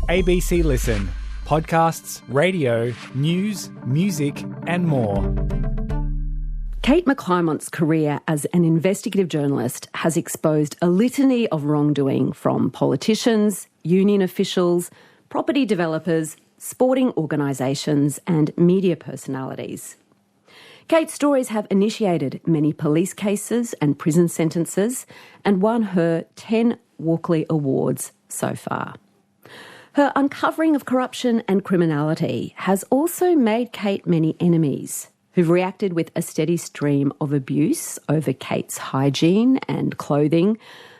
ABC Listen. Podcasts, radio, news, music and more. Kate McClymont's career as an investigative journalist has exposed a litany of wrongdoing from politicians, union officials, property developers, sporting organisations and media personalities. Kate's stories have initiated many police cases and prison sentences and won her 10 Walkley Awards so far. Her uncovering of corruption and criminality has also made Kate many enemies who've reacted with a steady stream of abuse over Kate's hygiene and clothing,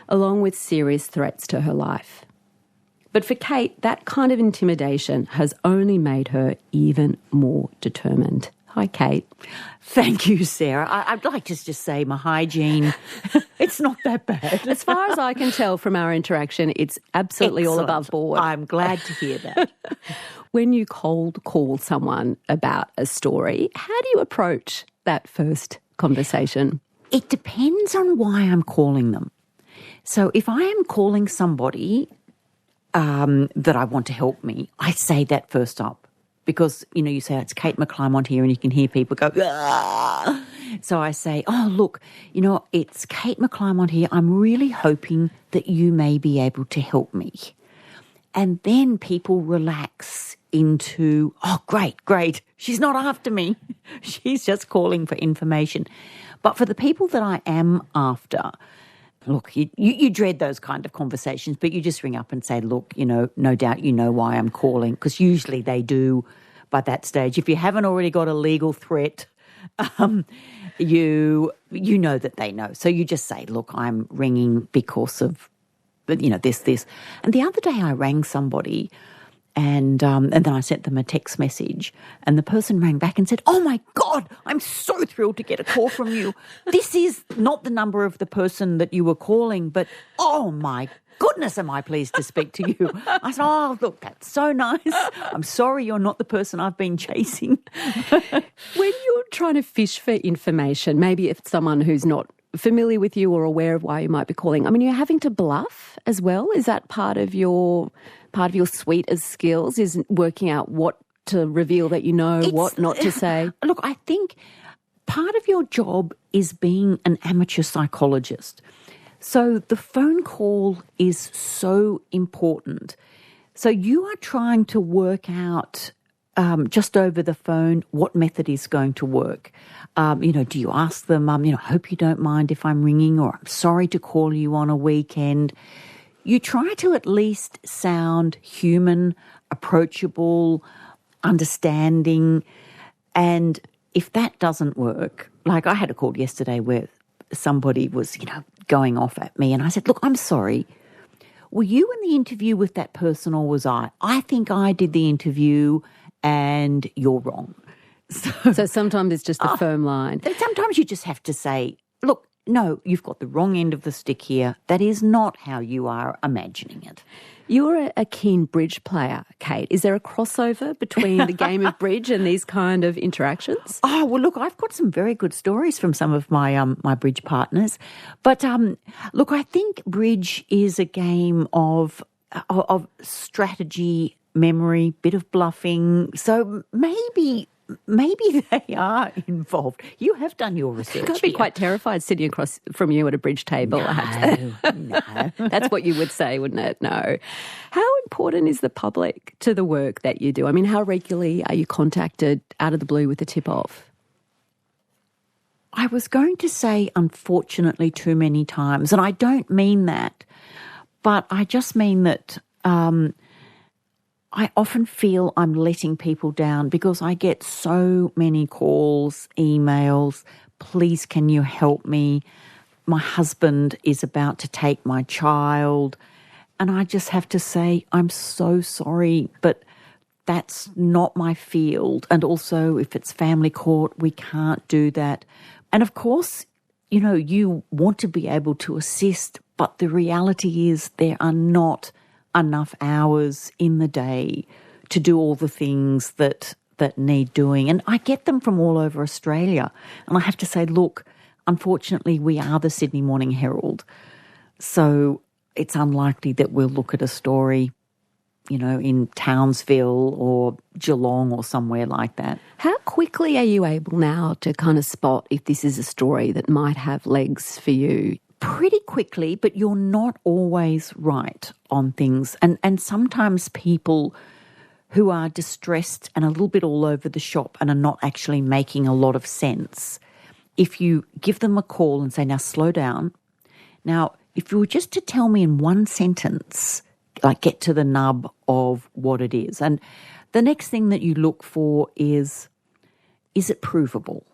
along with serious threats to her life. But for Kate, that kind of intimidation has only made her even more determined. Hi, Kate. Thank you, Sarah. I'd like to just say my hygiene, it's not that bad. As far as I can tell from our interaction, it's absolutely all above board. I'm glad to hear that. When you cold call someone about a story, how do you approach that first conversation? It depends on why I'm calling them. So if I am calling somebody that I want to help me, I say that first up. Because, you say it's Kate McClymont here and you can hear people go, ah! So I say, oh, look, it's Kate McClymont here. I'm really hoping that you may be able to help me. And then people relax into, oh, great. She's not after me. She's just calling for information. But for the people that I am after, look, you dread those kind of conversations, but you just ring up and say, look, no doubt you know why I'm calling, because usually they do by that stage. If you haven't already got a legal threat, you know that they know. So you just say, look, I'm ringing because of, this. And the other day I rang somebody and then I sent them a text message and the person rang back and said, oh, my God, I'm so thrilled to get a call from you. This is not the number of the person that you were calling, but, oh, my goodness, am I pleased to speak to you. I said, oh, look, that's so nice. I'm sorry you're not the person I've been chasing. When you're trying to fish for information, maybe if it's someone who's not familiar with you or aware of why you might be calling, you're having to bluff as well. Is that part of your suite of skills, is working out what to reveal that what not to say? Look, I think part of your job is being an amateur psychologist. So the phone call is so important. So you are trying to work out just over the phone what method is going to work. Do you ask them, hope you don't mind if I'm ringing, or I'm sorry to call you on a weekend. You try to at least sound human, approachable, understanding. And if that doesn't work, like I had a call yesterday where somebody was, going off at me and I said, look, I'm sorry. Were you in the interview with that person or was I? I think I did the interview and you're wrong. So sometimes it's just a firm line. Sometimes you just have to say, look, no, you've got the wrong end of the stick here. That is not how you are imagining it. You're a keen bridge player, Kate. Is there a crossover between the game of bridge and these kind of interactions? Oh, well, look, I've got some very good stories from some of my my bridge partners. But look, I think bridge is a game of strategy, memory, bit of bluffing. So maybe they are involved. You have done your research. I'd be quite terrified sitting across from you at a bridge table. No. That's what you would say, wouldn't it? No. How important is the public to the work that you do? How regularly are you contacted out of the blue with a tip-off? I was going to say, unfortunately, too many times, and I don't mean that, but I just mean that I often feel I'm letting people down because I get so many calls, emails, please can you help me? My husband is about to take my child. And I just have to say, I'm so sorry, but that's not my field. And also if it's family court, we can't do that. And of course, you want to be able to assist, but the reality is there are not enough hours in the day to do all the things that need doing. And I get them from all over Australia. And I have to say, look, unfortunately, we are the Sydney Morning Herald. So it's unlikely that we'll look at a story in Townsville or Geelong or somewhere like that. How quickly are you able now to kind of spot if this is a story that might have legs for you? Pretty quickly, but you're not always right on things. And sometimes people who are distressed and a little bit all over the shop and are not actually making a lot of sense, if you give them a call and say, now slow down. Now, if you were just to tell me in one sentence, like get to the nub of what it is. And the next thing that you look for is it provable?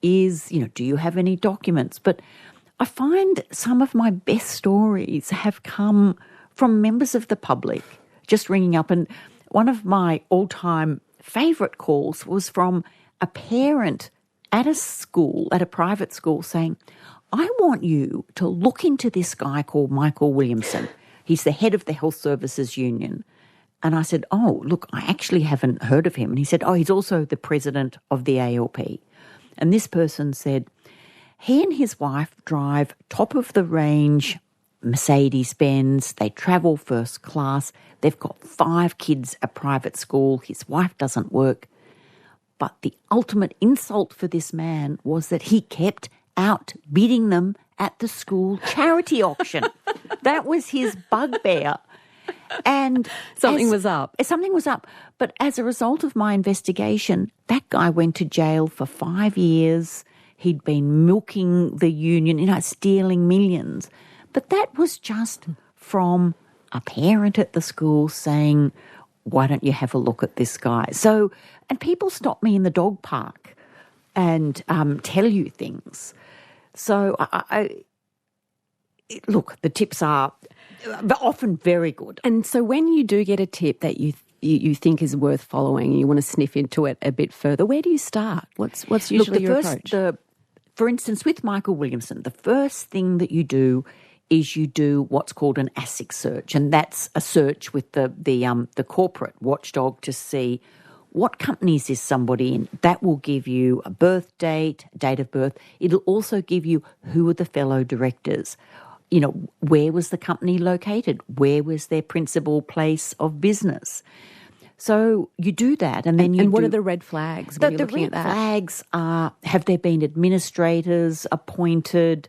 Do you have any documents? But I find some of my best stories have come from members of the public just ringing up. And one of my all-time favourite calls was from a parent at a private school saying, I want you to look into this guy called Michael Williamson. He's the head of the Health Services Union. And I said, oh, look, I actually haven't heard of him. And he said, oh, he's also the president of the ALP. And this person said, he and his wife drive top-of-the-range Mercedes-Benz. They travel first class. They've got 5 kids at private school. His wife doesn't work. But the ultimate insult for this man was that he kept outbidding them at the school charity auction. That was his bugbear. And Something was up. But as a result of my investigation, that guy went to jail for 5 years. He'd been milking the union, stealing millions. But that was just from a parent at the school saying, why don't you have a look at this guy? So, and people stop me in the dog park and tell you things. So, look, the tips are often very good. And so when you do get a tip that you think is worth following, you want to sniff into it a bit further, where do you start? What's usually your approach? For instance, with Michael Williamson, the first thing that you do is you do what's called an ASIC search, and that's a search with the corporate watchdog to see what companies is somebody in. That will give you a birth date, date of birth. It'll also give you who are the fellow directors. Where was the company located? Where was their principal place of business? So you do that, and then what are the red flags when you're looking at that? The red flags are, have there been administrators appointed?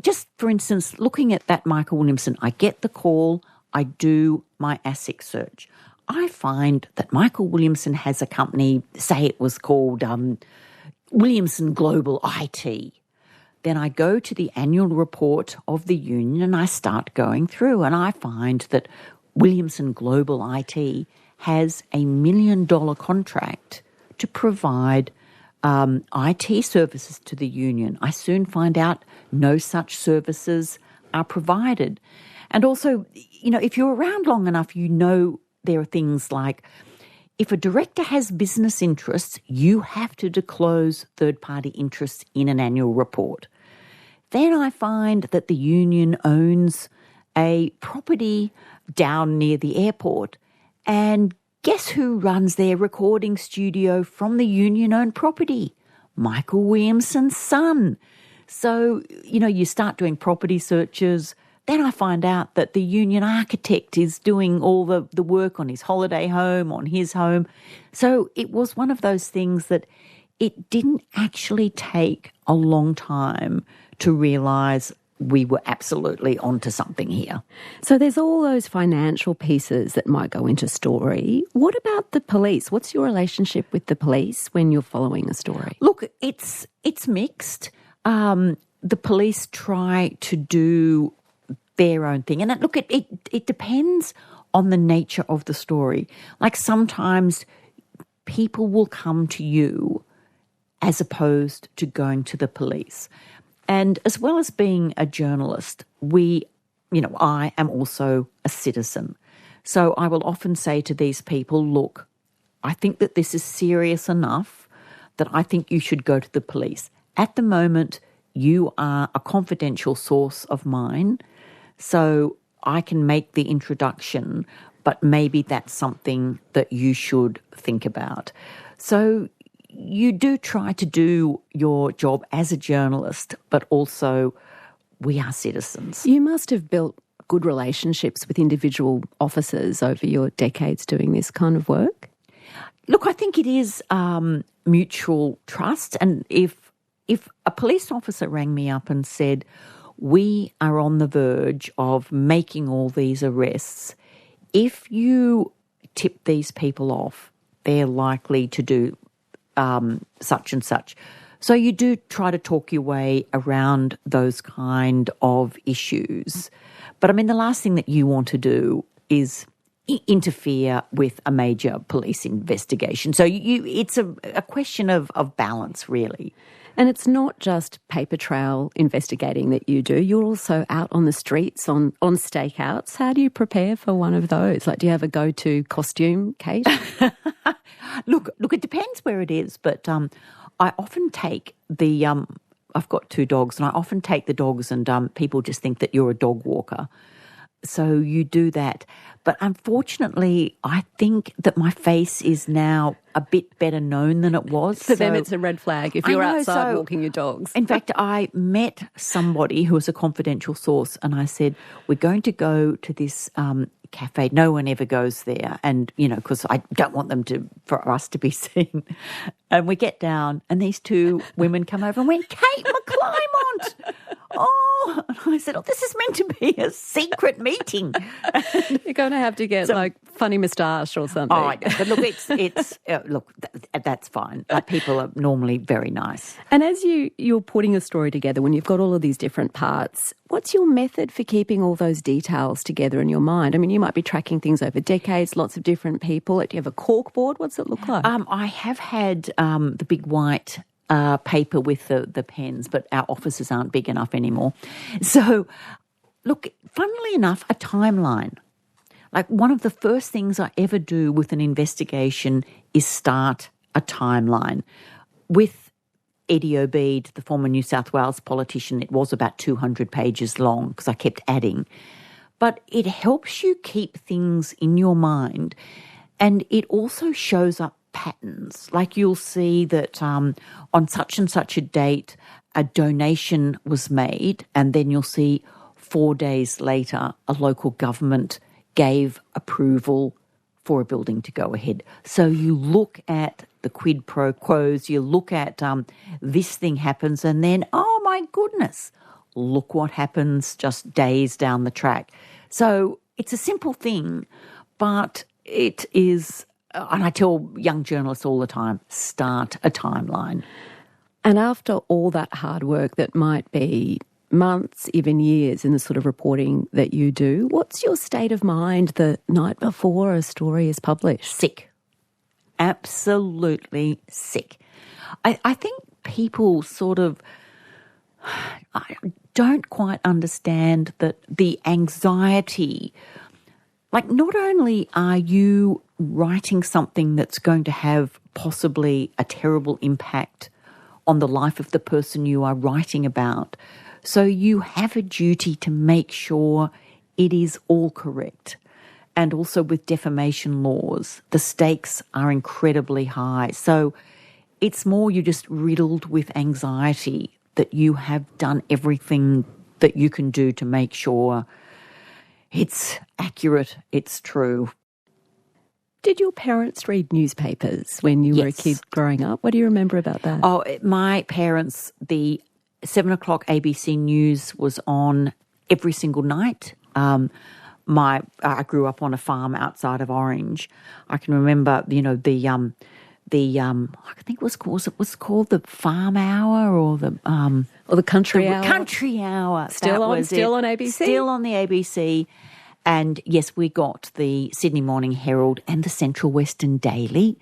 Just, for instance, looking at that Michael Williamson, I get the call, I do my ASIC search. I find that Michael Williamson has a company, say it was called Williamson Global IT. Then I go to the annual report of the union and I start going through, and I find that Williamson Global IT has $1 million contract to provide IT services to the union. I soon find out no such services are provided. And also, if you're around long enough, there are things like, if a director has business interests, you have to disclose third-party interests in an annual report. Then I find that the union owns a property down near the airport, and guess who runs their recording studio from the union-owned property? Michael Williamson's son. So, you start doing property searches. Then I find out that the union architect is doing all the work on his holiday home, on his home. So it was one of those things that it didn't actually take a long time to realise we were absolutely onto something here. So there's all those financial pieces that might go into story. What about the police? What's your relationship with the police when you're following a story? Look, it's mixed. The police try to do their own thing. And it depends on the nature of the story. Like sometimes people will come to you as opposed to going to the police. And as well as being a journalist, I am also a citizen. So I will often say to these people, look, I think that this is serious enough that I think you should go to the police. At the moment, you are a confidential source of mine, so I can make the introduction, but maybe that's something that you should think about. So you do try to do your job as a journalist, but also we are citizens. You must have built good relationships with individual officers over your decades doing this kind of work? Look, I think it is mutual trust. And if a police officer rang me up and said, we are on the verge of making all these arrests, if you tip these people off, they're likely to do such and such. So you do try to talk your way around those kind of issues. But I mean, the last thing that you want to do is interfere with a major police investigation. So it's a question of balance, really. And it's not just paper trail investigating that you do. You're also out on the streets on stakeouts. How do you prepare for one of those? Like, do you have a go-to costume, Kate? Look, it depends where it is, but I often take the I've got 2 dogs, and I often take the dogs, and people just think that you're a dog walker. So you do that. But unfortunately, I think that my face is now a bit better known than it was. For them, it's a red flag if you're outside walking your dogs. In fact, I met somebody who was a confidential source, and I said, we're going to go to this cafe. No one ever goes there. And, because I don't want for us to be seen. And we get down, and these 2 women come over and went, Kate McClymont! Oh, and I said, this is meant to be a secret meeting. You're going to have to get funny moustache or something. Oh, but look, that's fine. People are normally very nice. And as you're putting a story together, when you've got all of these different parts, what's your method for keeping all those details together in your mind? I mean, you might be tracking things over decades, lots of different people. Do you have a corkboard? What's it look like? I have had the big white paper with the pens, but our offices aren't big enough anymore. So, look, funnily enough, a timeline. Like, one of the first things I ever do with an investigation is start a timeline. With Eddie Obeid, the former New South Wales politician, it was about 200 pages long because I kept adding. But it helps you keep things in your mind, and it also shows up patterns. Like, you'll see that on such and such a date, a donation was made, and then you'll see 4 days later, a local government gave approval for a building to go ahead. So you look at the quid pro quos, you look at this thing happens, and then, oh my goodness, look what happens just days down the track. So it's a simple thing, but it is, and I tell young journalists all the time, start a timeline. And after all that hard work that might be months, even years in the sort of reporting that you do, what's your state of mind the night before a story is published? Sick. Absolutely sick. I think people sort of don't quite understand that the anxiety, like, not only are you writing something that's going to have possibly a terrible impact on the life of the person you are writing about, so you have a duty to make sure it is all correct. And also with defamation laws, the stakes are incredibly high. So it's more you're just riddled with anxiety that you have done everything that you can do to make sure it's accurate, it's true. Did your parents read newspapers when you were a kid growing up? What do you remember about that? Oh, my parents, the 7 o'clock ABC News was on every single night. I grew up on a farm outside of Orange. I can remember, I think it was called the Farm Hour or the Country Hour. Country Hour. Still on ABC? Still on the ABC. And yes, we got the Sydney Morning Herald and the Central Western Daily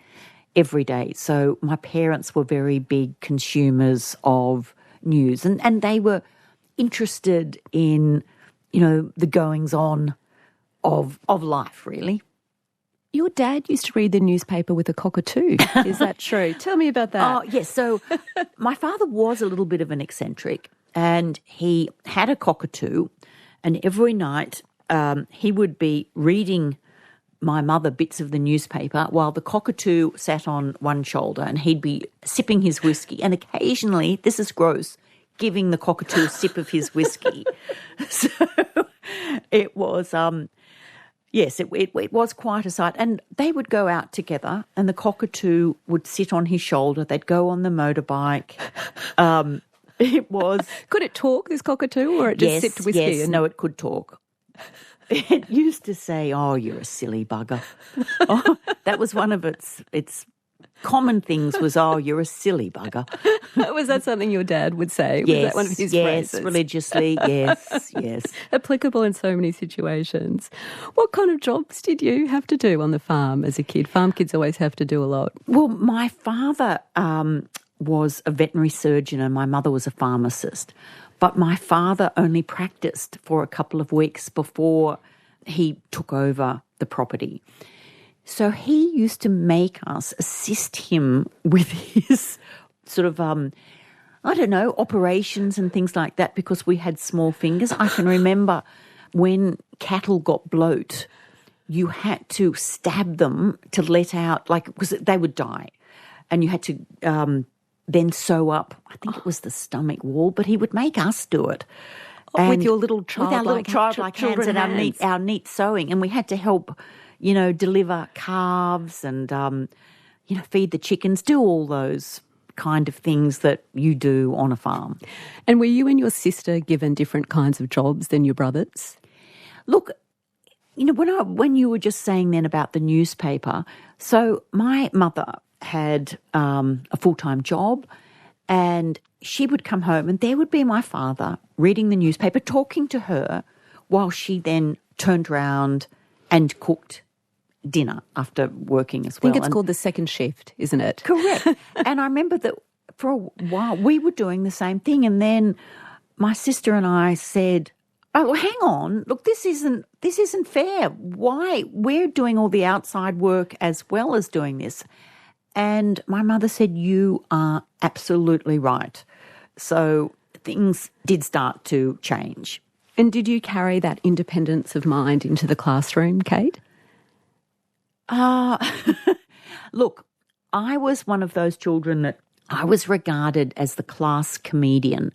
every day. So my parents were very big consumers of news, and they were interested in, the goings-on of life, really. Your dad used to read the newspaper with a cockatoo. Is that true? Tell me about that. Oh, yes. So my father was a little bit of an eccentric, and he had a cockatoo, and every night he would be reading my mother bits of the newspaper while the cockatoo sat on one shoulder, and he'd be sipping his whiskey and occasionally, this is gross, giving the cockatoo a sip of his whiskey. So it was, yes, it was quite a sight. And they would go out together and the cockatoo would sit on his shoulder. They'd go on the motorbike. It was... Could it talk, this cockatoo, or it just sipped whiskey? Yes, no, it could talk. It used to say, "Oh, you're a silly bugger." Oh, that was one of its common things was, "Oh, you're a silly bugger." Was that something your dad would say? Yes, was that one of his phrases? religiously, yes. Applicable in so many situations. What kind of jobs did you have to do on the farm as a kid? Farm kids always have to do a lot. Well, my father was a veterinary surgeon and my mother was a pharmacist. But my father only practiced for a couple of weeks before he took over the property. So he used to make us assist him with his sort of, operations and things like that because we had small fingers. I can remember when cattle got bloat, you had to stab them to let out, because they would die. And you had to then sew up, I think it was the stomach wall, but he would make us do it. With your little childlike hands and our neat sewing. And we had to help, deliver calves and, feed the chickens, do all those kind of things that you do on a farm. And were you and your sister given different kinds of jobs than your brothers? Look, when you were just saying then about the newspaper, so my mother had a full-time job and she would come home and there would be my father reading the newspaper, talking to her while she then turned around and cooked dinner after working as well. I think it's called the second shift, isn't it? Correct. And I remember that for a while we were doing the same thing and then my sister and I said, "Oh, well, hang on. Look, this isn't fair. Why? We're doing all the outside work as well as doing this." And my mother said, "You are absolutely right." So things did start to change. And did you carry that independence of mind into the classroom, Kate? Look, I was one of those children that I was regarded as the class comedian.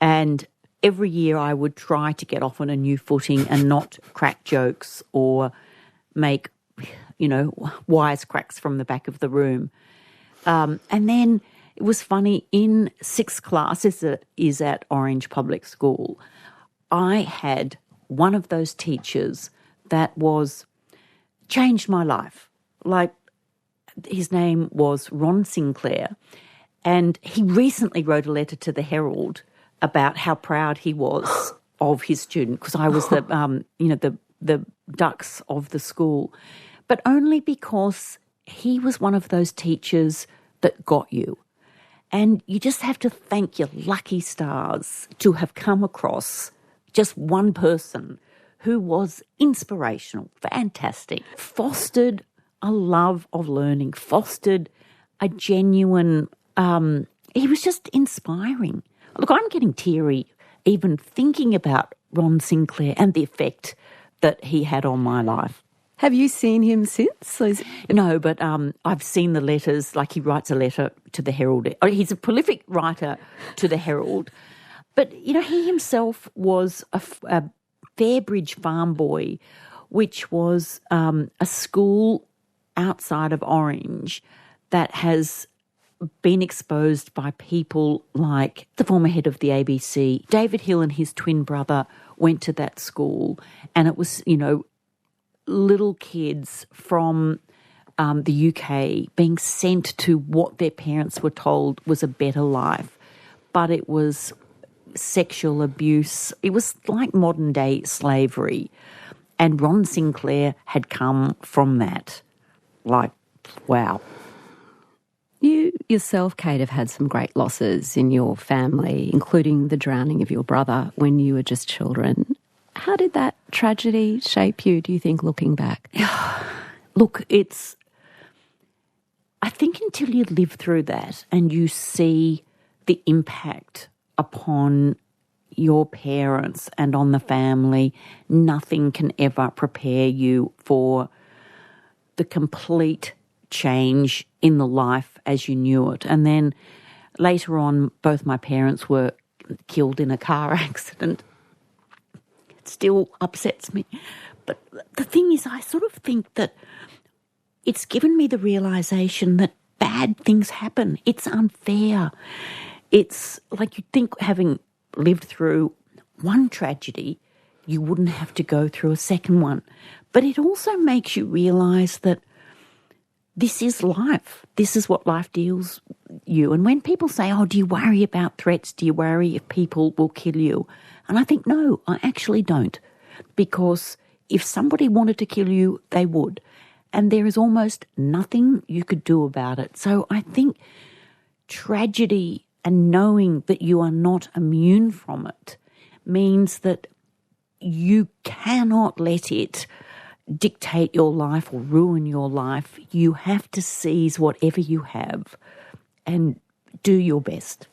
And every year I would try to get off on a new footing and not crack jokes or make wisecracks from the back of the room. And then it was funny, in sixth class, is at Orange Public School, I had one of those teachers that changed my life. His name was Ron Sinclair, and he recently wrote a letter to the Herald about how proud he was of his student, because I was the ducks of the school. But only because he was one of those teachers that got you. And you just have to thank your lucky stars to have come across just one person who was inspirational, fantastic, fostered a love of learning, fostered a genuine, he was just inspiring. Look, I'm getting teary even thinking about Ron Sinclair and the effect that he had on my life. Have you seen him since? No, but I've seen the letters, he writes a letter to the Herald. He's a prolific writer to the Herald. But, he himself was a Fairbridge farm boy, which was a school outside of Orange that has been exposed by people like the former head of the ABC. David Hill and his twin brother went to that school, and it was, little kids from the UK being sent to what their parents were told was a better life. But it was sexual abuse. It was like modern day slavery. And Ron Sinclair had come from that. Wow. You yourself, Kate, have had some great losses in your family, including the drowning of your brother when you were just children. How did that tragedy shape you, do you think, looking back? Look, I think until you live through that and you see the impact upon your parents and on the family, nothing can ever prepare you for the complete change in the life as you knew it. And then later on, both my parents were killed in a car accident. It still upsets me. But the thing is, I sort of think that it's given me the realisation that bad things happen. It's unfair. It's like you'd think, having lived through one tragedy, you wouldn't have to go through a second one. But it also makes you realise that this is life. This is what life deals you. And when people say, oh, do you worry about threats? Do you worry if people will kill you? And I think, no, I actually don't. Because if somebody wanted to kill you, they would. And there is almost nothing you could do about it. So I think tragedy and knowing that you are not immune from it means that you cannot let it dictate your life or ruin your life. You have to seize whatever you have and do your best.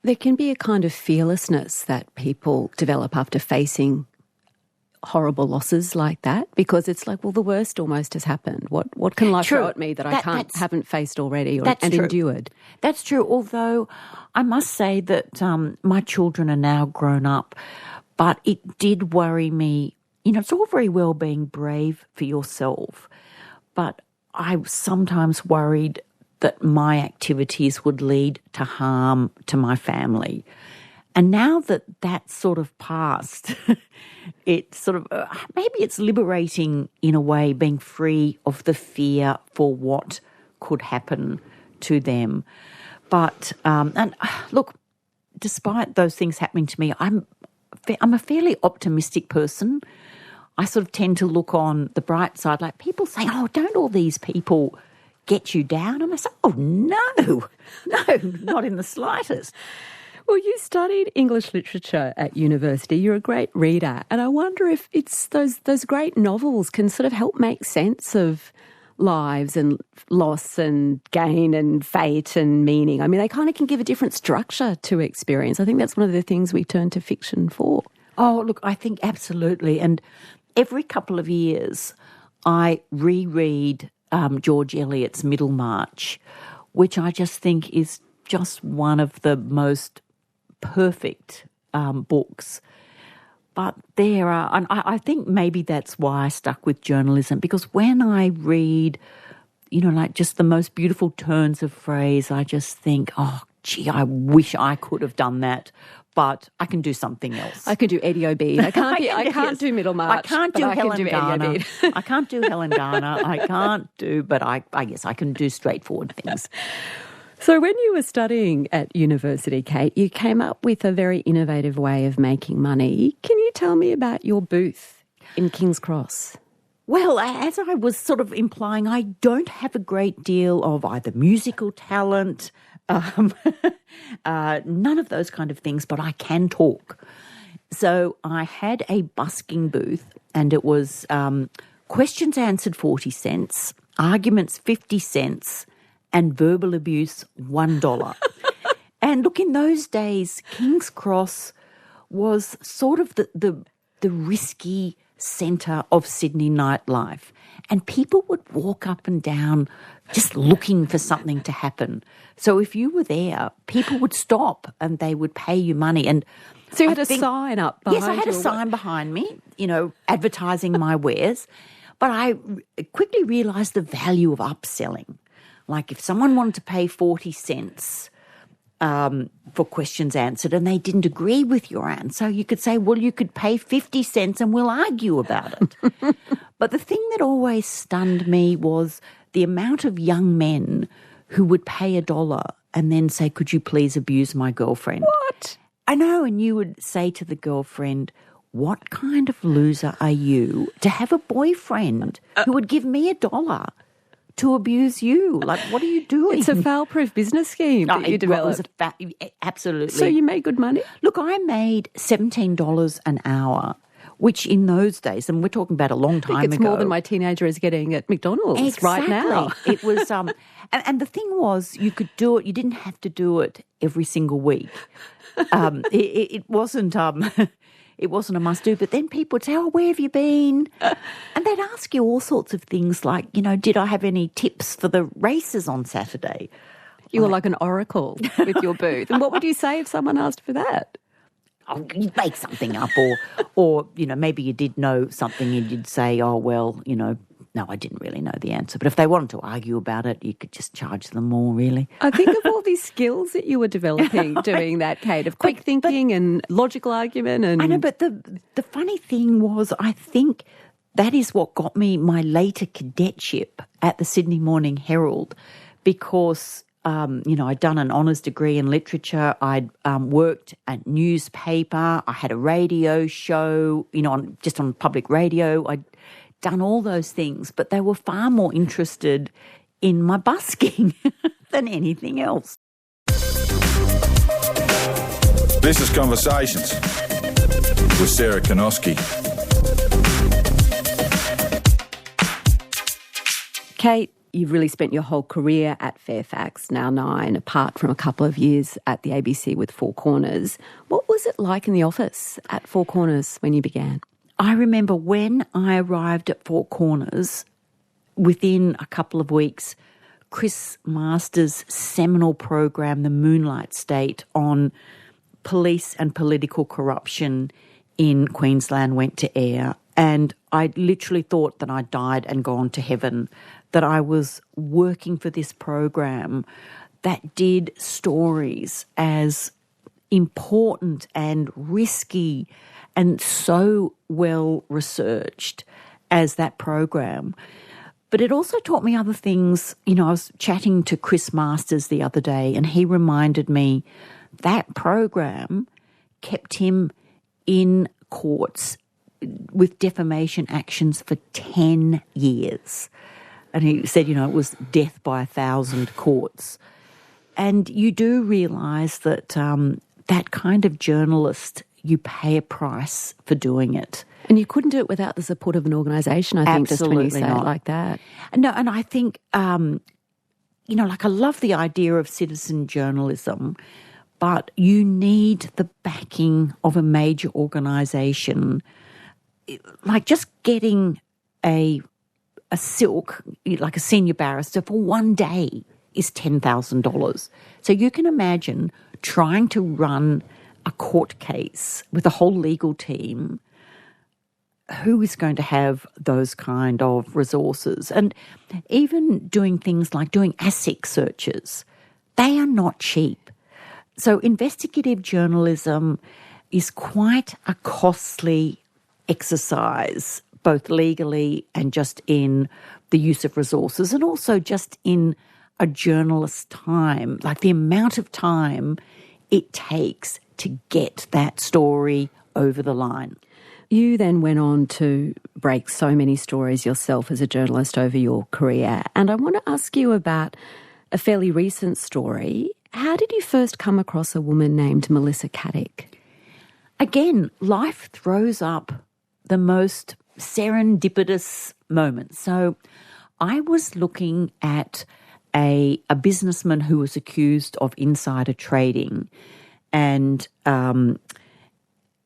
There can be a kind of fearlessness that people develop after facing horrible losses like that, because it's like, well, the worst almost has happened. What can life throw at me that I haven't faced already and endured? That's true, although I must say that my children are now grown up, but it did worry me. You know, it's all very well being brave for yourself, but I sometimes worried that my activities would lead to harm to my family. And now that that's sort of passed, it's sort of, maybe it's liberating in a way, being free of the fear for what could happen to them. But, and look, despite those things happening to me, I'm a fairly optimistic person. I sort of tend to look on the bright side. Like, people say, oh, don't all these people get you down? And I say, oh, no, not in the slightest. Well, you studied English literature at university. You're a great reader. And I wonder if it's those great novels can sort of help make sense of lives and loss and gain and fate and meaning. I mean, they kind of can give a different structure to experience. I think that's one of the things we turn to fiction for. Oh, look, I think absolutely. And every couple of years I reread George Eliot's Middlemarch, which I just think is just one of the most perfect books. But there are, and I think maybe that's why I stuck with journalism, because when I read, you know, like just the most beautiful turns of phrase, I just think, oh, gee, I wish I could have done that, but I can do something else. I could do Eddie Obeid. I can't do Middlemarch. I can't do Helen Garner. I can't do Helen Garner. I can't do, but I guess I can do straightforward things. So when you were studying at university, Kate, you came up with a very innovative way of making money. Can you tell me about your booth in King's Cross? Well, as I was sort of implying, I don't have a great deal of either musical talent, none of those kind of things, but I can talk. So I had a busking booth, and it was questions answered 40 cents, arguments 50 cents, and verbal abuse $1. And look, in those days, King's Cross was sort of the risky centre of Sydney nightlife. And people would walk up and down just looking for something to happen. So if you were there, people would stop and they would pay you money. And so you had a sign up behind you? Yes, I had a sign behind me, you know, advertising my wares. But I quickly realised the value of upselling. Like if someone wanted to pay 40 cents for questions answered and they didn't agree with your answer, you could say, well, you could pay 50 cents and we'll argue about it. But the thing that always stunned me was the amount of young men who would pay $1 and then say, could you please abuse my girlfriend? What? I know, and you would say to the girlfriend, what kind of loser are you to have a boyfriend who would give me $1 to abuse you? Like, what are you doing? It's a foul-proof business scheme that you developed. Absolutely. So you made good money? Look, I made $17 an hour, which in those days, and we're talking about a long time ago. I think it's more than my teenager is getting at McDonald's right now. It was, and the thing was, you could do it. You didn't have to do it every single week. It wasn't. It wasn't a must-do, but then people would say, oh, where have you been? And they'd ask you all sorts of things like, you know, did I have any tips for the races on Saturday? You were like an oracle with your booth. And what would you say if someone asked for that? Oh, you'd make something up, or maybe you did know something and you'd say, oh, well, no, I didn't really know the answer. But if they wanted to argue about it, you could just charge them more, really. I think of all these skills that you were developing doing that, Kate, of quick thinking and logical argument. And I know, but the funny thing was, I think that is what got me my later cadetship at the Sydney Morning Herald, because I'd done an honours degree in literature. I'd worked at newspaper. I had a radio show, just on public radio. I'd done all those things, but they were far more interested in my busking than anything else. This is Conversations with Sarah Kanoski. Kate, you've really spent your whole career at Fairfax, now 9, apart from a couple of years at the ABC with Four Corners. What was it like in the office at Four Corners when you began? I remember when I arrived at Four Corners, within a couple of weeks, Chris Masters' seminal program, The Moonlight State, on police and political corruption in Queensland went to air. And I literally thought that I died and gone to heaven, that I was working for this program that did stories as important and risky and so well researched as that program. But it also taught me other things. I was chatting to Chris Masters the other day, and he reminded me that program kept him in courts with defamation actions for 10 years. And he said, it was death by 1,000 courts. And you do realise that that kind of journalist, you pay a price for doing it. And you couldn't do it without the support of an organisation, I think, just when you say it like that. No, and I think, I love the idea of citizen journalism, but you need the backing of a major organisation. Like just getting a silk, like a senior barrister, for one day is $10,000. So you can imagine trying to run a court case with a whole legal team. Who is going to have those kind of resources? And even doing things like doing ASIC searches, they are not cheap. So investigative journalism is quite a costly exercise, both legally and just in the use of resources, and also just in a journalist's time, like the amount of time it takes to get that story over the line. You then went on to break so many stories yourself as a journalist over your career. And I want to ask you about a fairly recent story. How did you first come across a woman named Melissa Caddick? Again, life throws up the most serendipitous moments. So I was looking at a businessman who was accused of insider trading, and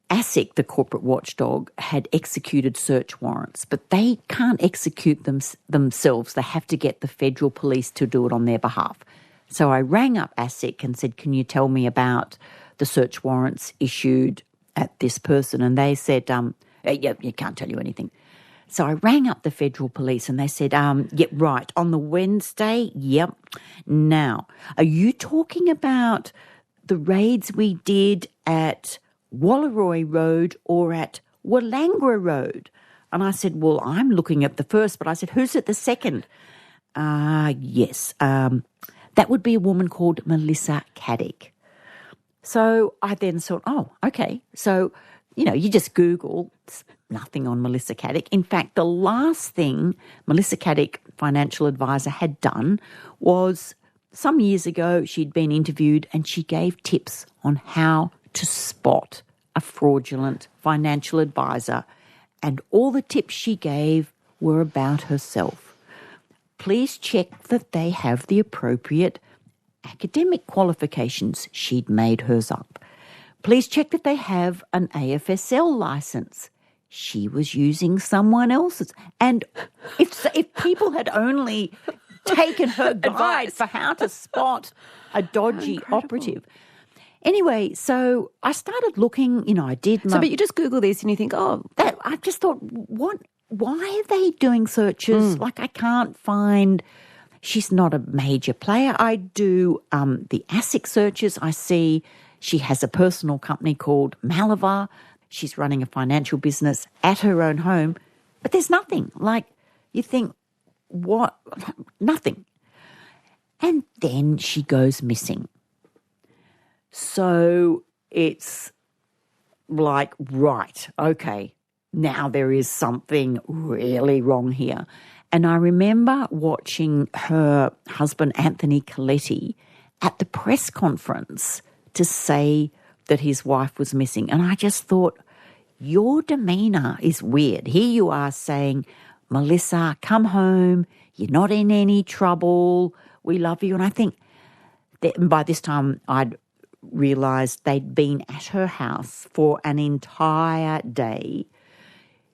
ASIC, the corporate watchdog, had executed search warrants, but they can't execute them themselves. They have to get the federal police to do it on their behalf. So I rang up ASIC and said, can you tell me about the search warrants issued at this person? And they said, yeah, you can't tell you anything. So I rang up the federal police and they said, yeah, right, on the Wednesday, yep. Now, are you talking about the raids we did at Wallaroi Road or at Wollonga Road? And I said, well, I'm looking at the first, but I said, who's at the second? Yes, that would be a woman called Melissa Caddick. So I then thought, oh, okay. So, you just Google, nothing on Melissa Caddick. In fact, the last thing Melissa Caddick, financial advisor, had done was some years ago she'd been interviewed and she gave tips on how to spot a fraudulent financial advisor, and all the tips she gave were about herself. Please check that they have the appropriate academic qualifications. She'd made hers up. Please check that they have an AFSL license. She was using someone else's. And if people had only taken her guide for how to spot a dodgy operative. Anyway, so I started looking, I did. But you just Google this and you think, I just thought, why are they doing searches? Like, I can't find, she's not a major player. I do the ASIC searches. I see she has a personal company called Malavar. She's running a financial business at her own home, but there's nothing. Like, you think, what? Nothing. And then she goes missing. So it's like, right, okay, now there is something really wrong here. And I remember watching her husband, Anthony Coletti, at the press conference to say that his wife was missing. And I just thought, your demeanour is weird. Here you are saying, Melissa, come home, you're not in any trouble, we love you. And I think that by this time I'd realised they'd been at her house for an entire day.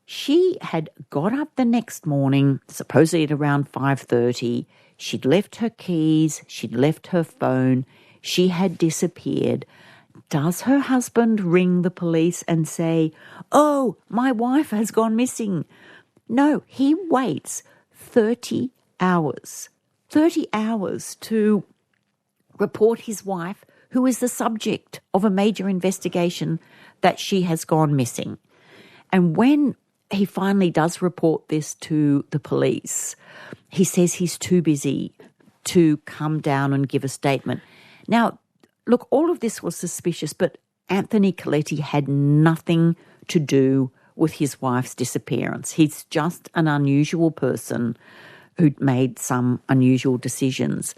She had got up the next morning, supposedly at around 5:30. She'd left her keys, she'd left her phone, she had disappeared. Does her husband ring the police and say, oh, my wife has gone missing? No, he waits 30 hours. 30 hours to report his wife, who is the subject of a major investigation, that she has gone missing. And when he finally does report this to the police, he says he's too busy to come down and give a statement. Now, look, all of this was suspicious, but Anthony Coletti had nothing to do with his wife's disappearance. He's just an unusual person who'd made some unusual decisions.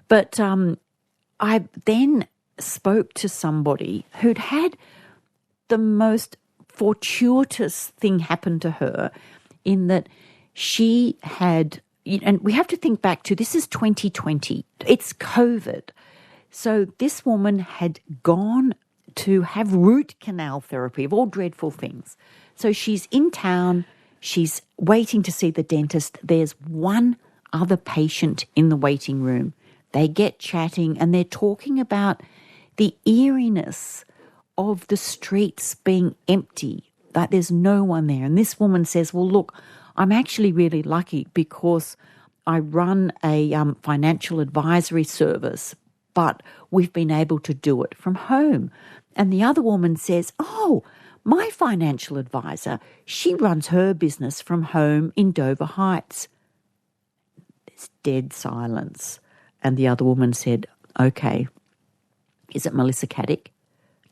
But I then spoke to somebody who'd had the most fortuitous thing happen to her, in that she had, and we have to think back to, this is 2020, it's COVID. So this woman had gone to have root canal therapy, of all dreadful things. So she's in town, she's waiting to see the dentist. There's one other patient in the waiting room. They get chatting and they're talking about the eeriness of the streets being empty, that there's no one there. And this woman says, well, look, I'm actually really lucky because I run a financial advisory service, but we've been able to do it from home. And the other woman says, oh, my financial advisor, she runs her business from home in Dover Heights. There's dead silence. And the other woman said, okay, is it Melissa Caddick?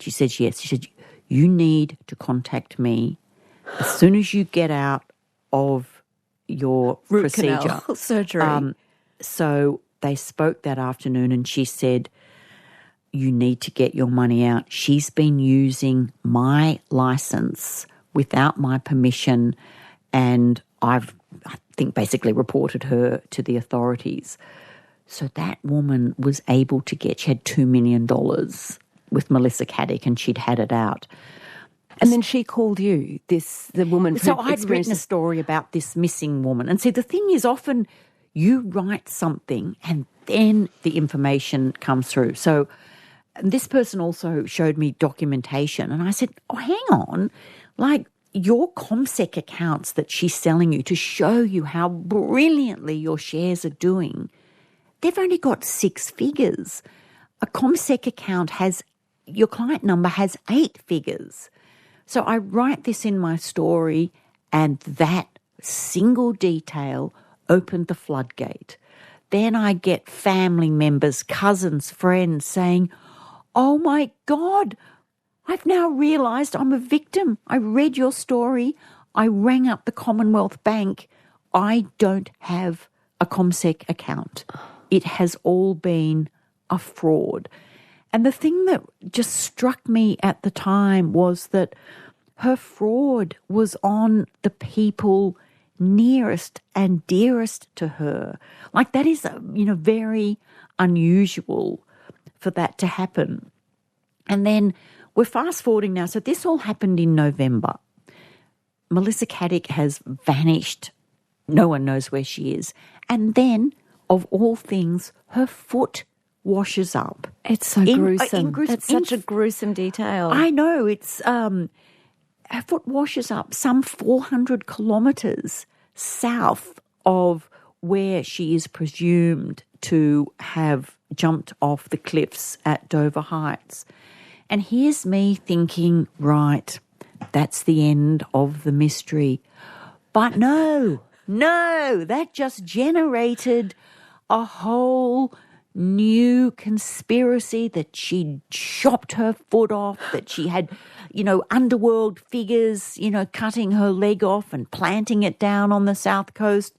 She said, yes. She said, you need to contact me as soon as you get out of your root procedure. Canal surgery. So they spoke that afternoon and she said, you need to get your money out. She's been using my license without my permission, and I think basically reported her to the authorities. So that woman was able to get, she had $2 million with Melissa Caddick, and she'd had it out. And then she called you, the woman. So I'd written a story about this missing woman. And see, the thing is, often you write something and then the information comes through. So this person also showed me documentation, and I said, oh, hang on, like your ComSec accounts that she's selling you to show you how brilliantly your shares are doing, they've only got 6 figures. A ComSec account has, your client number has 8 figures. So I write this in my story, and that single detail opened the floodgate. Then I get family members, cousins, friends saying, oh my God, I've now realised I'm a victim. I read your story. I rang up the Commonwealth Bank. I don't have a ComSec account. It has all been a fraud. And the thing that just struck me at the time was that her fraud was on the people nearest and dearest to her. Like, that is, very unusual for that to happen. And then we're fast forwarding now. So this all happened in November. Melissa Caddick has vanished. No one knows where she is. And then of all things, her foot washes up. It's so gruesome. That's such a gruesome detail. I know. It's her foot washes up some 400 kilometres south of where she is presumed to have jumped off the cliffs at Dover Heights. And here's me thinking, right, that's the end of the mystery. But no, that just generated a whole new conspiracy that she'd chopped her foot off, that she had, underworld figures, cutting her leg off and planting it down on the south coast.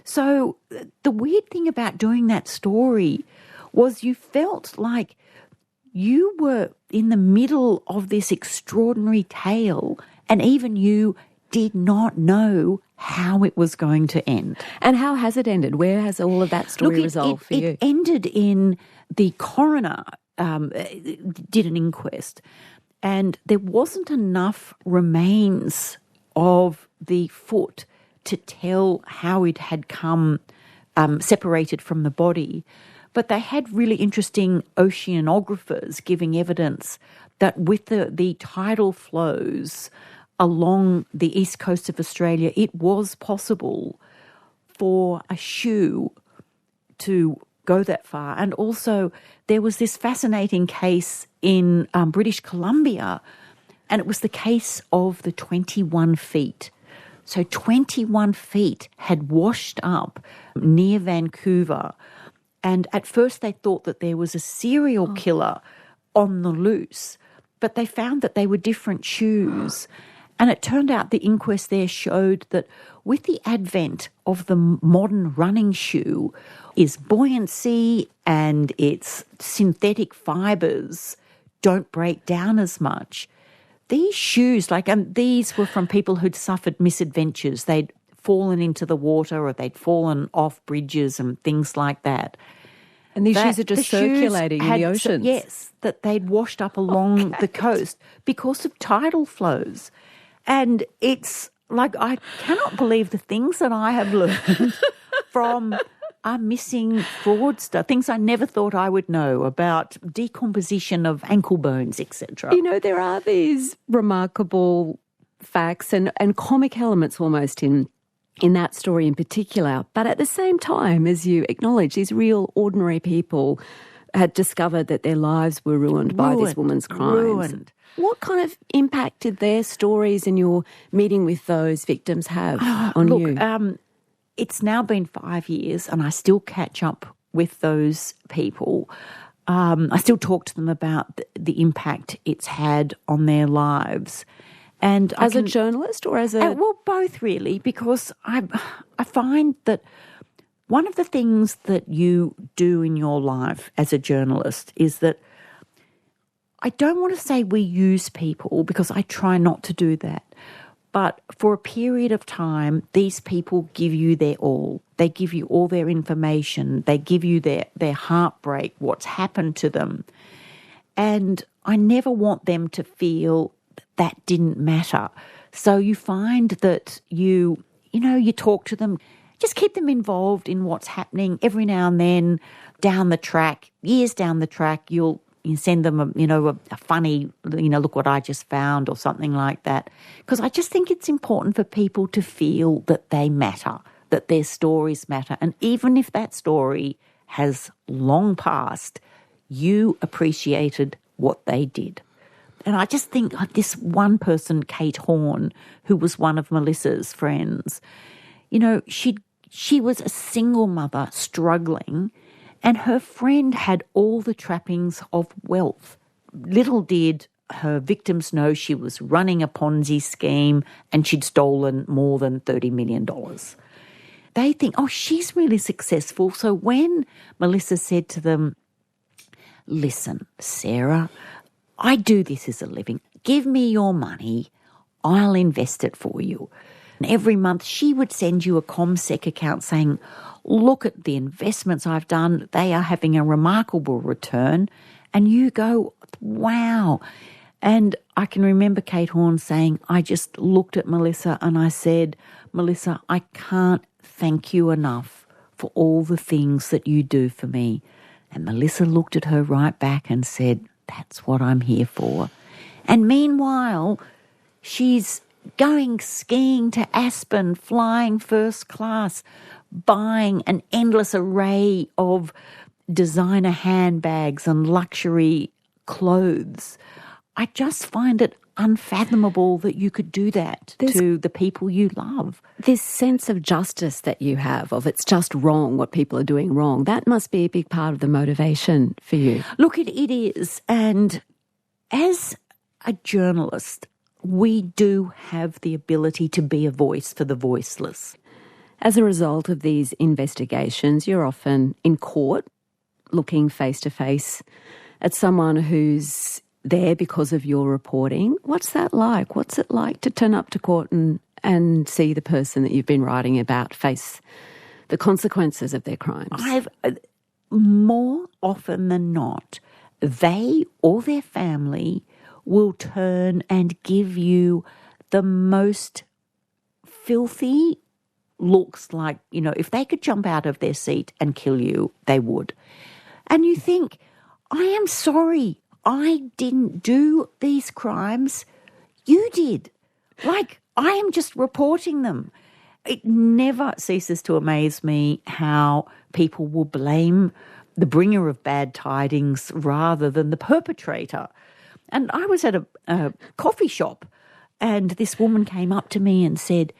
So the weird thing about doing that story was you felt like you were in the middle of this extraordinary tale, and even you did not know how it was going to end. And how has it ended? Where has all of that story resolved for you? It ended in the coroner did an inquest, and there wasn't enough remains of the foot to tell how it had come separated from the body. But they had really interesting oceanographers giving evidence that with the tidal flows along the east coast of Australia, it was possible for a shoe to go that far. And also there was this fascinating case in British Columbia, and it was the case of the 21 feet. So 21 feet had washed up near Vancouver, and at first they thought that there was a serial killer on the loose, but they found that they were different shoes. And it turned out the inquest there showed that with the advent of the modern running shoe, its buoyancy and its synthetic fibres don't break down as much. These shoes, these were from people who'd suffered misadventures. They'd fallen into the water or they'd fallen off bridges and things like that. And these shoes are just circulating in the oceans. Yes, that they'd washed up along the coast because of tidal flows. And it's like, I cannot believe the things that I have learned from a missing fraudster, things I never thought I would know about decomposition of ankle bones, etc. There are these remarkable facts and comic elements almost in that story in particular. But at the same time, as you acknowledge, these real ordinary people had discovered that their lives were ruined by this woman's crimes. Ruined. What kind of impact did their stories and your meeting with those victims have on you? It's now been 5 years and I still catch up with those people. I still talk to them about the impact it's had on their lives. And as a journalist or as a... Well, both really, because I find that one of the things that you do in your life as a journalist is that I don't want to say we use people because I try not to do that. But for a period of time, these people give you their all. They give you all their information. They give you their heartbreak, what's happened to them. And I never want them to feel that didn't matter. So you find that you talk to them, just keep them involved in what's happening. Every now and then, down the track, years down the track, you send them a funny, look what I just found or something like that. Because I just think it's important for people to feel that they matter, that their stories matter. And even if that story has long passed, you appreciated what they did. And I just think this one person, Kate Horn, who was one of Melissa's friends, she was a single mother struggling, and her friend had all the trappings of wealth. Little did her victims know she was running a Ponzi scheme and she'd stolen more than $30 million. They think, she's really successful. So when Melissa said to them, listen, Sarah, I do this as a living. Give me your money. I'll invest it for you. And every month she would send you a ComSec account saying, look at the investments I've done. They are having a remarkable return. And you go, wow. And I can remember Kate Horn saying, I just looked at Melissa and I said, Melissa, I can't thank you enough for all the things that you do for me." And Melissa looked at her right back and said, "That's what I'm here for." And meanwhile, she's going skiing to Aspen, flying first class, buying an endless array of designer handbags and luxury clothes. I just find it unfathomable that you could do that to the people you love. This sense of justice that you have, of it's just wrong what people are doing wrong, that must be a big part of the motivation for you. Look, it is. And as a journalist, we do have the ability to be a voice for the voiceless. As a result of these investigations, you're often in court looking face to face at someone who's there because of your reporting. What's that like? What's it like to turn up to court and see the person that you've been writing about face the consequences of their crimes? More often than not, they or their family will turn and give you the most filthy looks, like, if they could jump out of their seat and kill you, they would. And you think, I am sorry, I didn't do these crimes. You did. Like, I am just reporting them. It never ceases to amaze me how people will blame the bringer of bad tidings rather than the perpetrator. And I was at a coffee shop, and this woman came up to me and said,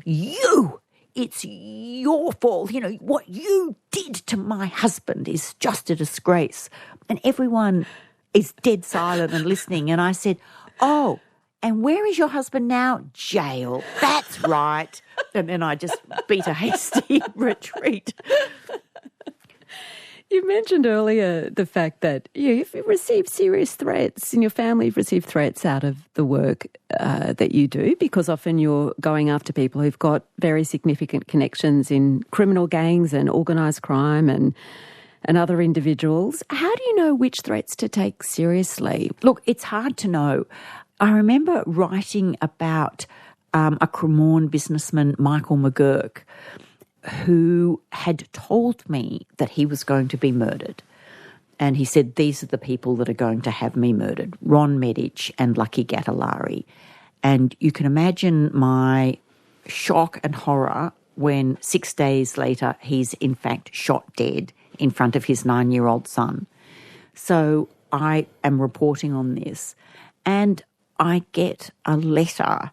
it's your fault. What you did to my husband is just a disgrace. And everyone is dead silent and listening. And I said, "Oh, and where is your husband now?" "Jail." "That's right." And then I just beat a hasty retreat. You mentioned earlier the fact that you've received serious threats, and your family have received threats out of the work that you do, because often you're going after people who've got very significant connections in criminal gangs and organised crime and other individuals. How do you know which threats to take seriously? Look, it's hard to know. I remember writing about a Cremorne businessman, Michael McGurk, who had told me that he was going to be murdered. And he said, "These are the people that are going to have me murdered: Ron Medich and Lucky Gattalari." And you can imagine my shock and horror when 6 days later he's in fact shot dead in front of his 9-year-old son. So I am reporting on this, and I get a letter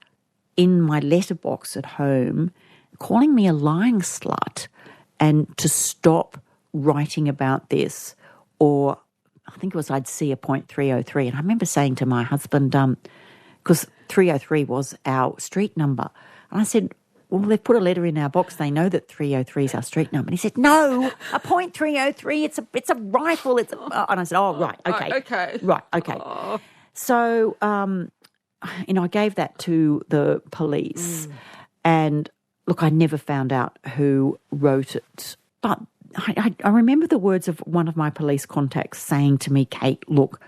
in my letterbox at home calling me a lying slut and to stop writing about this. Or I think it was I'd see a point 303. And I remember saying to my husband, because 303 was our street number, and I said, "Well, they've put a letter in our box. They know that 303 is our street number." And he said, "No, a point 303, it's a rifle. And I said, "Oh, right, okay. Okay. Right, okay." Oh. So, I gave that to the police. And look, I never found out who wrote it. But I remember the words of one of my police contacts saying to me, "Kate, look,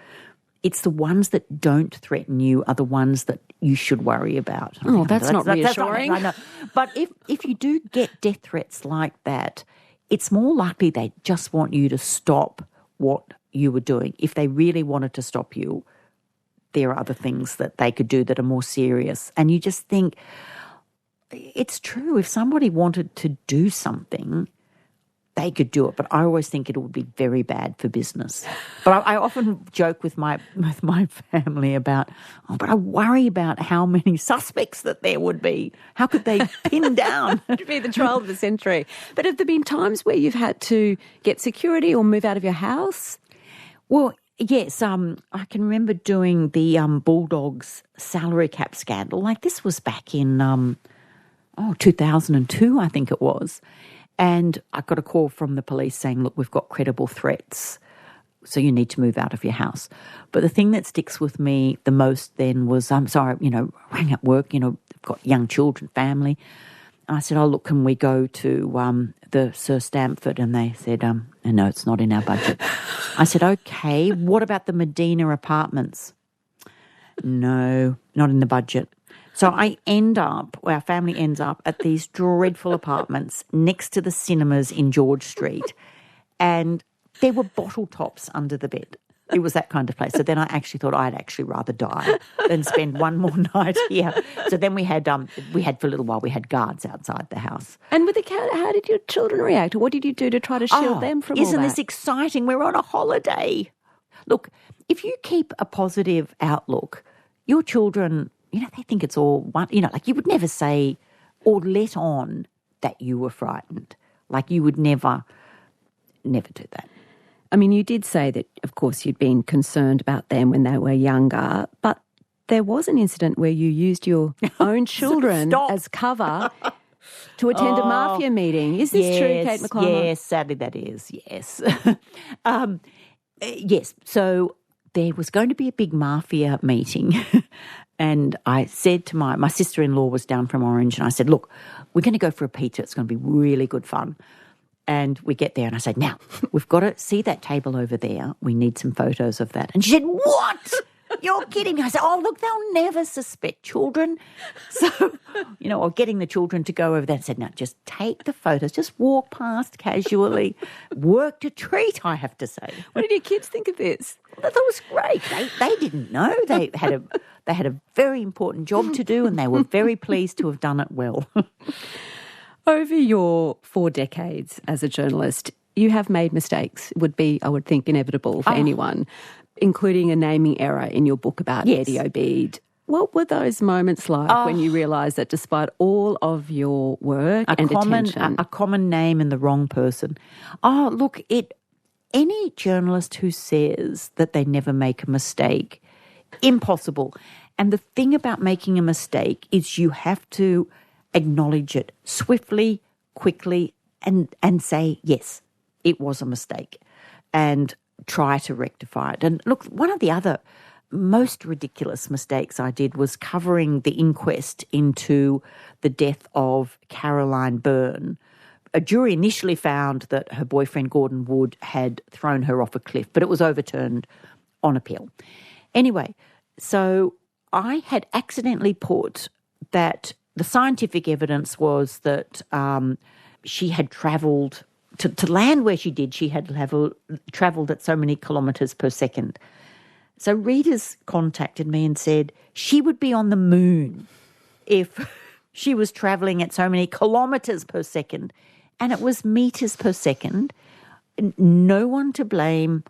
it's the ones that don't threaten you are the ones that you should worry about." Oh, that's not reassuring. I know. But if you do get death threats like that, it's more likely they just want you to stop what you were doing. If they really wanted to stop you, there are other things that they could do that are more serious. And you just think, it's true, if somebody wanted to do something, they could do it. But I always think it would be very bad for business. But I often joke with my family about, but I worry about how many suspects that there would be. How could they pin down? It'd be the trial of the century. But have there been times where you've had to get security or move out of your house? Well, yes. I can remember doing the Bulldogs salary cap scandal. Like, this was back in 2002, I think it was. And I got a call from the police saying, "Look, we've got credible threats, so you need to move out of your house." But the thing that sticks with me the most then was, rang at work, I've got young children, family. And I said, "Oh, look, can we go to the Sir Stamford?" And they said, "No, it's not in our budget." I said, "Okay, what about the Medina Apartments?" "No, not in the budget." So our family ends up at these dreadful apartments next to the cinemas in George Street, and there were bottle tops under the bed. It was that kind of place. So then I actually thought I'd actually rather die than spend one more night here. So then we had for a little while, we had guards outside the house. And with the cat, how did your children react? What did you do to try to shield them from all that? Isn't this exciting? We're on a holiday. Look, if you keep a positive outlook, your children, they think it's all one. Like you would never say or let on that you were frightened. Like you would never do that. I mean, you did say that, of course, you'd been concerned about them when they were younger, but there was an incident where you used your own children as cover to attend a mafia meeting. Is this true, Kate McClymont? Yes, sadly that is, yes. Yes, so there was going to be a big mafia meeting and I said to my sister-in-law was down from Orange and I said, look, we're going to go for a pizza. It's going to be really good fun. And we get there and I said, now, we've got to see that table over there. We need some photos of that. And she said, what? You're kidding me. I said, oh, look, they'll never suspect children. So, or getting the children to go over there. I said, no, just take the photos. Just walk past casually. Worked a treat, I have to say. What did your kids think of this? That was great. They didn't know. They had a very important job to do and they were very pleased to have done it well. Over your 4 decades as a journalist, you have made mistakes. It would be, I would think, inevitable for anyone, including a naming error in your book about Eddie Obeid. What were those moments like when you realised that despite all of your work attention... A common name and the wrong person. Oh, look, any journalist who says that they never make a mistake, impossible. And the thing about making a mistake is you have to acknowledge it swiftly, quickly, and say, yes, it was a mistake, and try to rectify it. And look, one of the other most ridiculous mistakes I did was covering the inquest into the death of Caroline Byrne. A jury initially found that her boyfriend Gordon Wood had thrown her off a cliff, but it was overturned on appeal. Anyway, so I had accidentally put that the scientific evidence was that she had travelled to land where she did. She had travelled at so many kilometres per second. So readers contacted me and said she would be on the moon if she was travelling at so many kilometres per second. And it was metres per second. No one to blame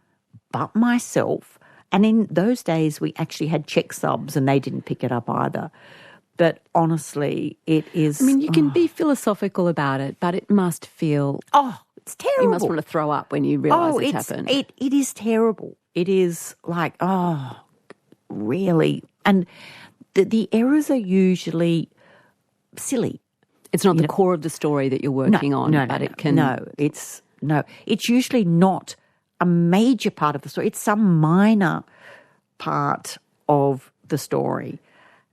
but myself. And in those days, we actually had Czech subs and they didn't pick it up either. But honestly, it is... I mean, you can be philosophical about it, but it must feel... Oh, it's terrible. You must want to throw up when you realise it's happened. It is terrible. It is like, oh, really? And the errors are usually silly. It's not the core of the story that you're working on, but it can... It's usually not a major part of the story. It's some minor part of the story.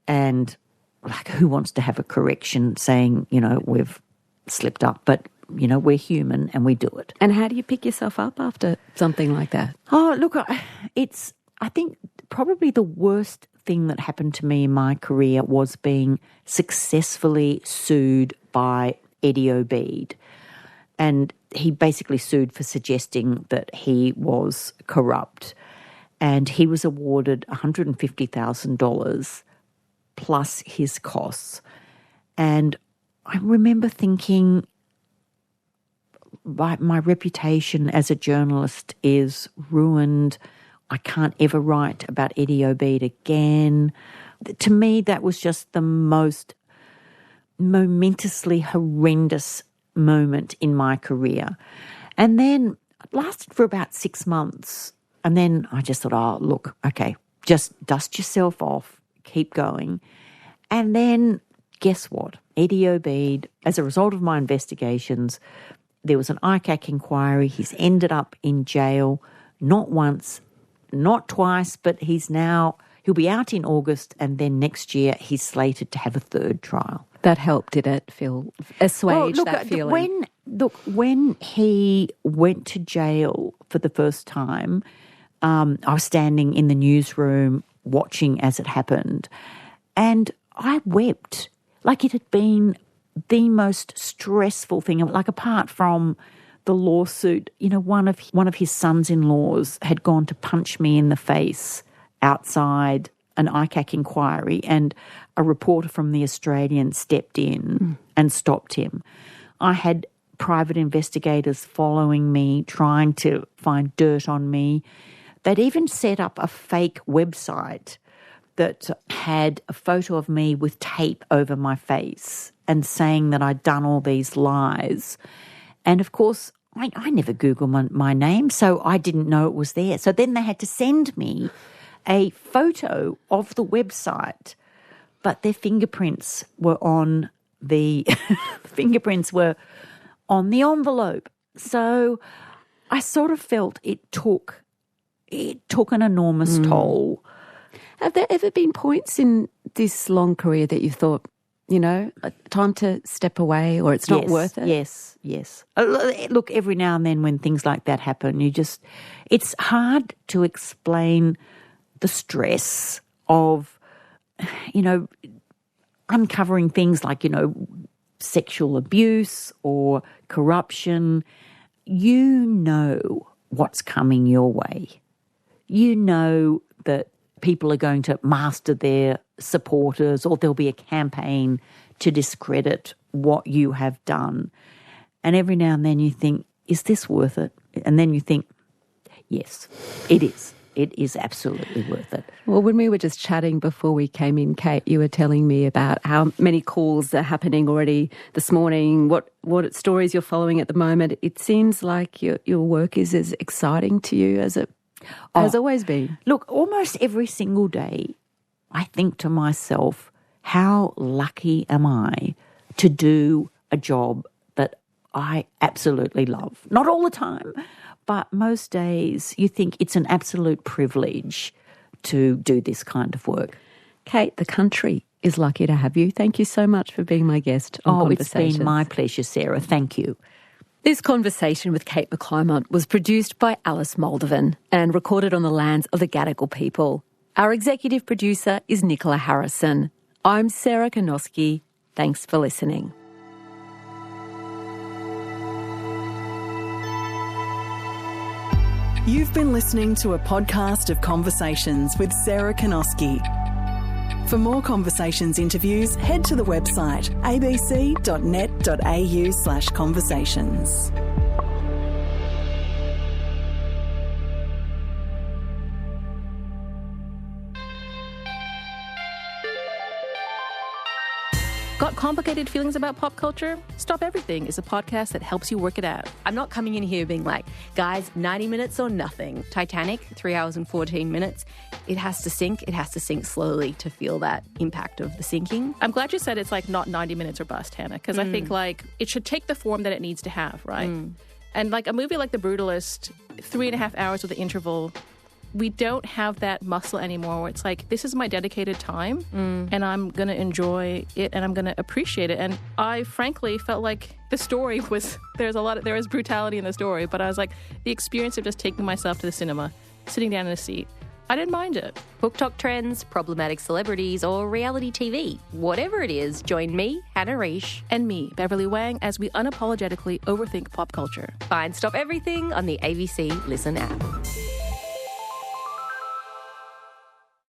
And... like, who wants to have a correction saying, we've slipped up, but, we're human and we do it. And how do you pick yourself up after something like that? Oh, look, I think probably the worst thing that happened to me in my career was being successfully sued by Eddie Obeid. And he basically sued for suggesting that he was corrupt. And he was awarded $150,000 plus his costs. And I remember thinking, my reputation as a journalist is ruined. I can't ever write about Eddie Obeid again. To me, that was just the most momentously horrendous moment in my career. And then it lasted for about 6 months. And then I just thought, oh, look, okay, just dust yourself off. Keep going. And then guess what? Eddie Obeid, as a result of my investigations, there was an ICAC inquiry. He's ended up in jail, not once, not twice, but he'll be out in August, and then next year he's slated to have a 3rd trial. That helped, did it assuage that feeling? When he went to jail for the first time, I was standing in the newsroom watching as it happened. And I wept like it had been the most stressful thing. Like, apart from the lawsuit, one of his sons-in-laws had gone to punch me in the face outside an ICAC inquiry, and a reporter from the Australian stepped in and stopped him. I had private investigators following me, trying to find dirt on me. They'd even set up a fake website that had a photo of me with tape over my face and saying that I'd done all these lies. And, of course, I never Googled my name, so I didn't know it was there. So then they had to send me a photo of the website, but their fingerprints were on the envelope. So I sort of felt it took an enormous toll. Have there ever been points in this long career that you thought, time to step away, or it's not worth it? Yes. Look, every now and then when things like that happen, it's hard to explain the stress of, uncovering things like, sexual abuse or corruption. You know what's coming your way. You know that people are going to master their supporters, or there'll be a campaign to discredit what you have done. And every now and then you think, is this worth it? And then you think, yes, it is. It is absolutely worth it. Well, when we were just chatting before we came in, Kate, you were telling me about how many calls are happening already this morning, what stories you're following at the moment. It seems like your work is as exciting to you as it has always been. Look, almost every single day I think to myself, how lucky am I to do a job that I absolutely love? Not all the time, but most days you think it's an absolute privilege to do this kind of work. Kate, the country is lucky to have you. Thank you so much for being my guest on Conversations. It's been my pleasure, Sarah. Thank you. This conversation with Kate McClymont was produced by Alice Moldovan and recorded on the lands of the Caddick people. Our executive producer is Nicola Harrison. I'm Sarah Konoski. Thanks for listening. You've been listening to a podcast of Conversations with Sarah Konoski. For more Conversations interviews, head to the website abc.net.au/conversations. Got complicated feelings about pop culture? Stop Everything is a podcast that helps you work it out. I'm not coming in here being like, guys, 90 minutes or nothing. Titanic, 3 hours and 14 minutes. It has to sink. It has to sink slowly to feel that impact of the sinking. I'm glad you said it's like not 90 minutes or bust, Hannah, because I think like it should take the form that it needs to have, right? And like a movie like The Brutalist, 3.5 hours with the interval, we don't have that muscle anymore where it's like, this is my dedicated time and I'm going to enjoy it and I'm going to appreciate it. And I frankly felt like the story was, there is brutality in the story, but I was like, the experience of just taking myself to the cinema, sitting down in a seat, I didn't mind it. Book talk trends, problematic celebrities, or reality TV. Whatever it is, join me, Hannah Reish, and me, Beverly Wang, as we unapologetically overthink pop culture. Find Stop Everything on the ABC Listen app.